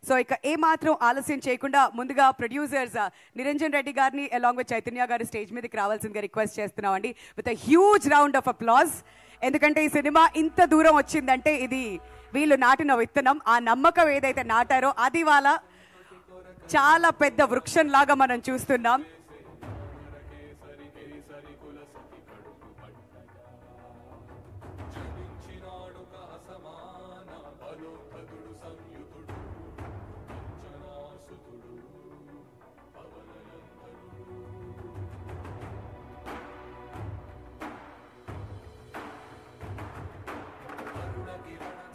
So ఇక ఏ మాత్రం ఆలస్యం చేయకుండా ముందుగా ప్రొడ్యూసర్స్ నిరంజన్ రెడ్డి గారిని అలాంగ్ విత్ చైతన్య గారి స్టేజ్ మీదకి రావాల్సిందిగా రిక్వెస్ట్ చేస్తున్నామండి with a huge round of applause. ఎందుకంటే ఈ సినిమా ఇంత దూరం వచ్చిందంటే ఇది వీళ్ళు నాటిన విత్తనం. ఆ నమ్మకం ఏదైతే నాటారో అది వాళ్ళ చాలా పెద్ద వృక్షం లాగా మనం చూస్తున్నాం.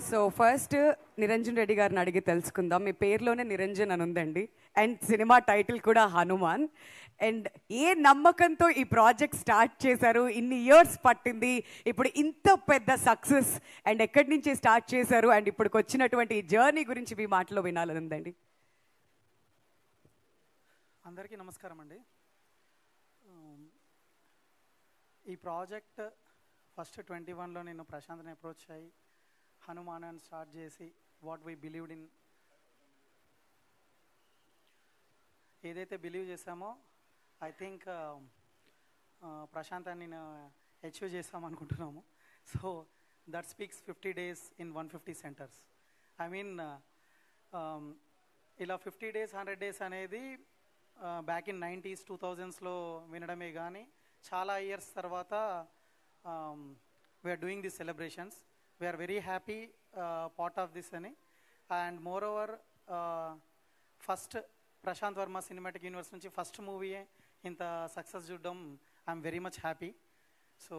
సో ఫస్ట్ నిరంజన్ రెడ్డి గారిని అడిగి తెలుసుకుందాం. మీ పేరులోనే నిరంజన్ అని ఉందండి, అండ్ సినిమా టైటిల్ కూడా హనుమాన్. అండ్ ఏ నమ్మకంతో ఈ ప్రాజెక్ట్ స్టార్ట్ చేశారు? ఇన్ని ఇయర్స్ పట్టింది, ఇప్పుడు ఇంత పెద్ద సక్సెస్, అండ్ ఎక్కడి నుంచి స్టార్ట్ చేశారు, అండ్ ఇప్పటికి వచ్చినటువంటి ఈ జర్నీ గురించి మీ మాటలో వినాలని ఉందండి. అందరికీ నమస్కారం అండి. ఈ ప్రాజెక్ట్ ఫస్ట్ 21లో నేను ప్రశాంత్ని అప్రోచ్ అయ్యి హనుమాన్ అని స్టార్ట్ చేసి వాట్ వీ బిలీవ్డ్ ఇన్, ఏదైతే బిలీవ్ చేసామో ఐ థింక్ ప్రశాంత్ అని నేను అచీవ్ చేస్తామనుకుంటున్నాము. So that speaks 50 days in 150 centers. I mean ఇలా 50 days 100 days అనేది బ్యాక్ ఇన్ 90s 2000sలో వినడమే కానీ చాలా ఇయర్స్ తర్వాత we are doing this celebrations. We are very happy part of this ani, and moreover first Prashant Verma Cinematic Universe nunchi first movie inta success chudam I am very much happy. So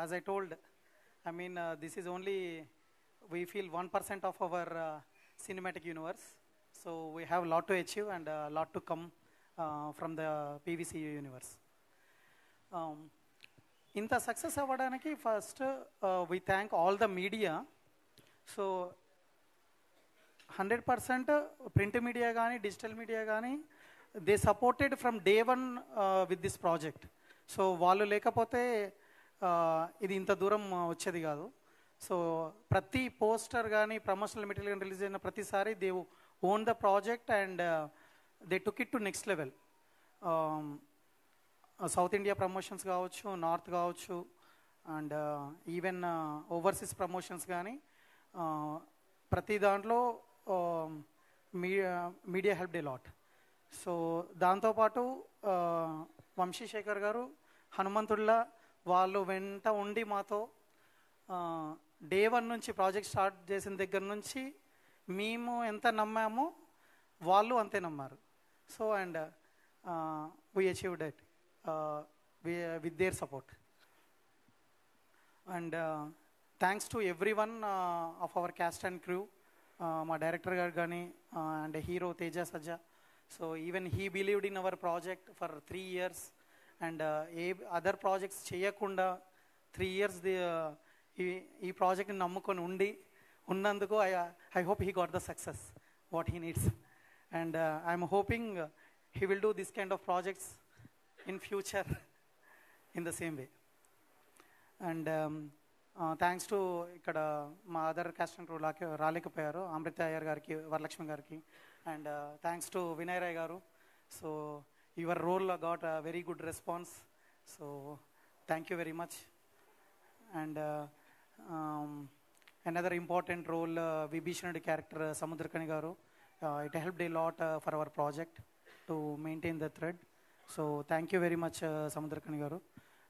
as I told, I mean this is only we feel 1% of our cinematic universe, so we have a lot to achieve and a lot to come from the PVCU universe. ఇంత success అవ్వడానికి first we thank all the media. So 100% print media కానీ digital media కానీ they supported from day one with this project. So వాళ్ళు లేకపోతే ఇది ఇంత దూరం వచ్చేది కాదు. సో ప్రతి పోస్టర్ కానీ ప్రమోషనల్ మెటీరియల్ రిలీజ్ అయిన ప్రతిసారి they own the project and they took it to next level. South India promotions కావచ్చు, నార్త్ కావచ్చు, అండ్ ఈవెన్ ఓవర్సీస్ ప్రమోషన్స్ కానీ ప్రతి దాంట్లో media help day lot. So దాంతోపాటు వంశీశేఖర్ గారు హనుమంతుల్లా వాళ్ళు వెంట ఉండి మాతో డే వన్ నుంచి ప్రాజెక్ట్ స్టార్ట్ చేసిన దగ్గర నుంచి మేము ఎంత నమ్మామో వాళ్ళు అంతే నమ్మారు. So and we achieved it with their support, and thanks to everyone of our cast and crew, my director garu gani and hero Teja Sajja. So even he believed in our project for 3 years, and other projects cheyakunda 3 years ee project ni nammukoni unnanduku I hope he got the success what he needs, and I am hoping he will do this kind of projects in future in the same way. And thanks to ikkada ma other cast and crew రాలేకపోయారు, అమృత అయ్యర్ గారికి, వరలక్ష్మి గారికి, and thanks to Vinay Rai garu. So your role got a very good response, so thank you very much. And another important role Vibhishanuడి character Samudrakani garu, it helped a lot for our project to maintain the thread. So thank you very much Samuthirakani గారు,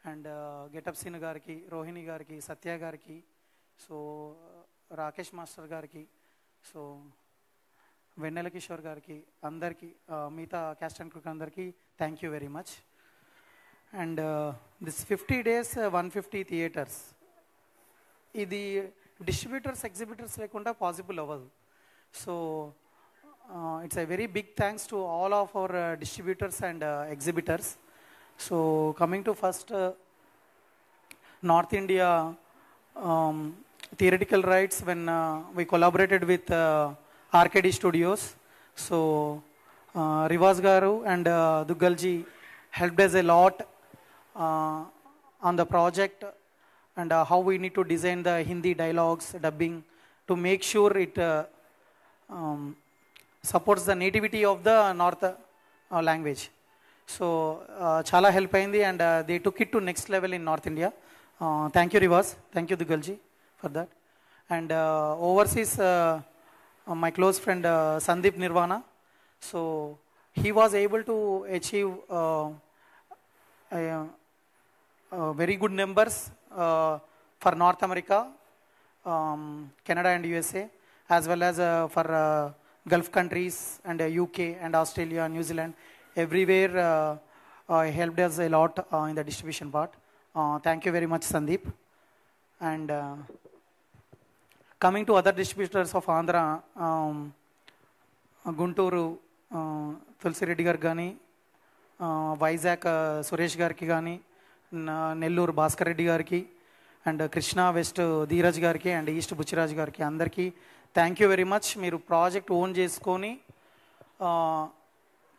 and getup scene గారికి, రోహిణి గారికి, సత్య గారికి, so Rakesh master గారికి, so వెన్నెల కిషోర్ గారికి, అందరికీ మిగతా caste and crew అందరికీ thank you very much. And this 50 days 150 theaters, ఇది డిస్ట్రిబ్యూటర్స్ ఎగ్జిబిటర్స్ లేకుండా పాసిబుల్ అవ్వదు. So it's a very big thanks to all of our distributors and exhibitors. So coming to first North India theoretical rights, when we collaborated with RKD Studios, so Rivas garu and Duggalji helped us a lot on the project, and how we need to design the Hindi dialogues, dubbing, to make sure it supports the nativity of the North language. So చాలా help అయింది and they took it to next level in north India. Thank you రివాస్, thank you దుగల్జీ for that. And overseas my close friend Sandeep Nirvana. So he was able to achieve very good numbers for North America, Canada and USA, as well as for Gulf countries and UK and Australia, New Zealand, everywhere. Helped us a lot in the distribution part. Thank you very much, Sandeep. And coming to other distributors of Andhra, Guntur Tulasireddy గారికి కానీ, వైజాగ్ సురేష్ గారికి కానీ, నెల్లూరు భాస్కర్ రెడ్డి గారికి, and Krishna west Dheeraj గారికి, and east Buchiraj గారికి అందరికీ thank you very much. మీరు project own చేసుకొని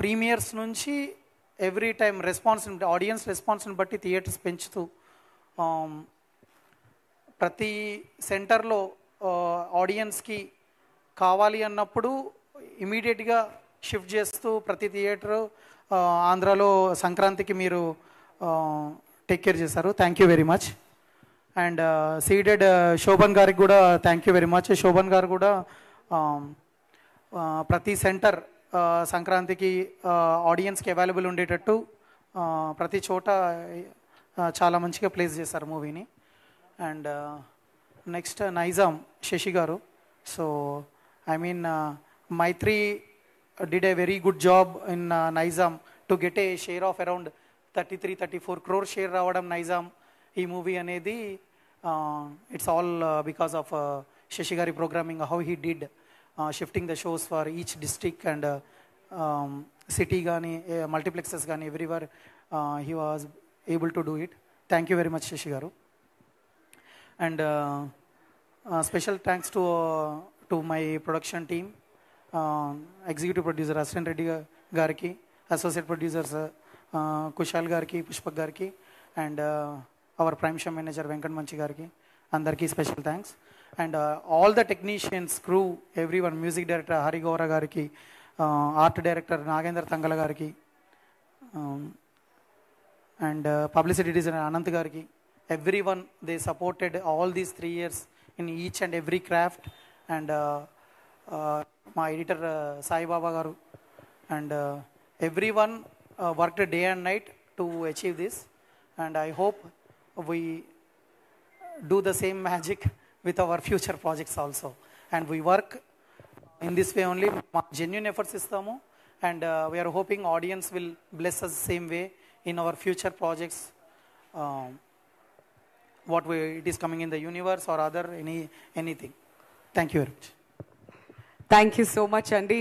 ప్రీమియర్స్ నుంచి ఎవ్రీ టైం ఆడియన్స్ రెస్పాన్స్ని బట్టి థియేటర్స్ పెంచుతూ ప్రతి సెంటర్లో ఆడియన్స్కి కావాలి అన్నప్పుడు ఇమీడియట్గా షిఫ్ట్ చేస్తూ ప్రతి థియేటరు ఆంధ్రాలో సంక్రాంతికి మీరు టేక్ కేర్ చేశారు. Thank you very much. And Ceded Shobhan గారికి కూడా thank you very much. Shobhan గారు కూడా ప్రతి సెంటర్ సంక్రాంతికి ఆడియన్స్కి అవైలబుల్ ఉండేటట్టు ప్రతి చోట చాలా మంచిగా ప్లేస్ చేశారు మూవీని. అండ్ నెక్స్ట్ నైజాం శశి గారు. So I mean Mythri did a very good job in Nizam to get a share of around 33-34 crore share రావడం నైజాం ఈ మూవీ అనేది it's all because of Sashi గారి programming, how he did shifting the shows for each district and city కానీ multiplexes కానీ everywhere he was able to do it. Thank you very much Sashi గారు. And special thanks to my production team, executive producer assistant Reddy గారికి, associate producers Kushal గారికి, పుష్పక్ గారికి, and our prime show manager Venkat మంచి గారికి అందరికీ special thanks. And all the technicians, crew, every one, music director Hari Gaura గారికి, art director Nagendra Tangala గారికి, and publicity designer Anant గారికి, everyone, they supported all these 3 years in each and every craft. And my editor Sai Baba garu and everyone worked day and night to achieve this. And I hope we do the same magic with our future projects also. And we work in this way only, genuine efforts istamu, and we are hoping audience will bless us same way in our future projects, what it is coming in the universe or other anything. Thank you very much. Thank you so much, Andy.